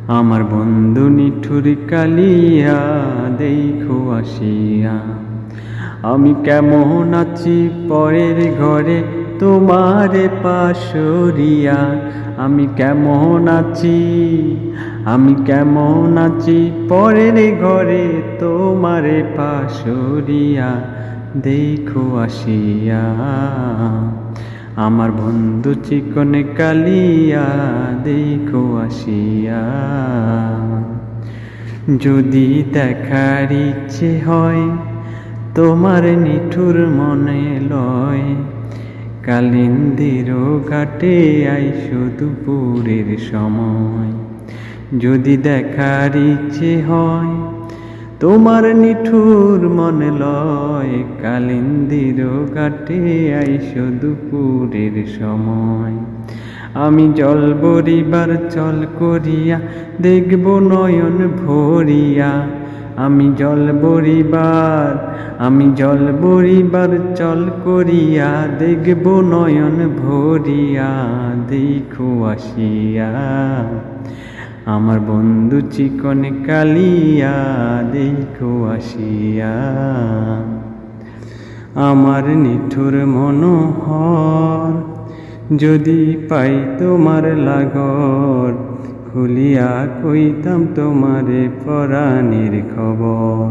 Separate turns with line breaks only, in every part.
আমার বন্ধু নিঠুর কালিয়া দেখো আসিয়া। আমি কেমন আছি পরের ঘরে তোমারে পাশরিয়া। আমি কেমন আছি, আমি কেমন আছি পরের ঘরে তোমারে পাশরিয়া দেখো আসিয়া। আমার বন্ধু চিকন কালিয়া দেখো আসিয়া। যদি দেখার ইচ্ছে হয় তোমার নিঠুর মনে লয়, কালিন্দির ঘাটে আইসো দুপুরের সময়। যদি দেখার ইচ্ছে হয় তোমার নিঠুর মনে লয়, কালিন্দির ঘাটে আইসো দুপুরের সময়। আমি জল বরিবার চল করিয়া দেখব নয়ন ভরিয়া। আমি জল বরিবার, আমি জল বরিবার চল করিয়া দেখব নয়ন ভরিয়া দেখো আসিয়া। আমার বন্ধু চিকন কালিয়া দেখো আসিয়া। আমার নিঠুর মনোহর যদি পাই তোমার লাগর, খুলিয়া কইতাম তোমারে পরাণের খবর।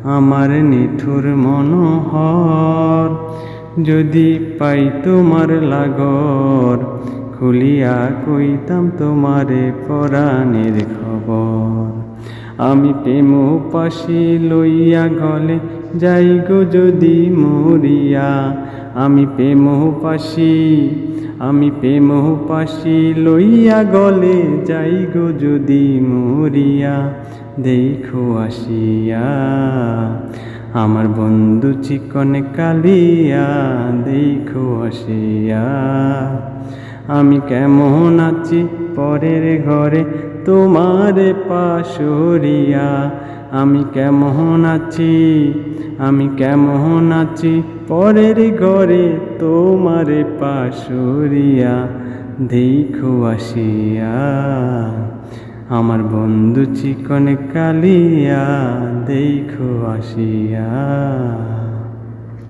আমার নিঠুর মনোহর যদি পাই তোমার লাগর, খুলিয়া কইতাম তোমারে পরাণের খবর। আমি প্রেম পাশি লইয়া গলে যাই গো যদি মরিয়া। আমি প্রেম পাশি, আমি প্রেম পাশি লইয়া গলে যাই গো যদি মরিয়া দেখো আসিয়া। আমার বন্ধু চিকন কালিয়া দেখো আসিয়া। আমি কেমন আছি পরের ঘরে তোমারে পাশরিয়া। আমি কেমন আছি, আমি কেমন আছি পরের ঘরে তোমারে পাশরিয়া দেখো আসিয়া। আমার বন্ধু চিকন কালিয়া দেখো আসিয়া।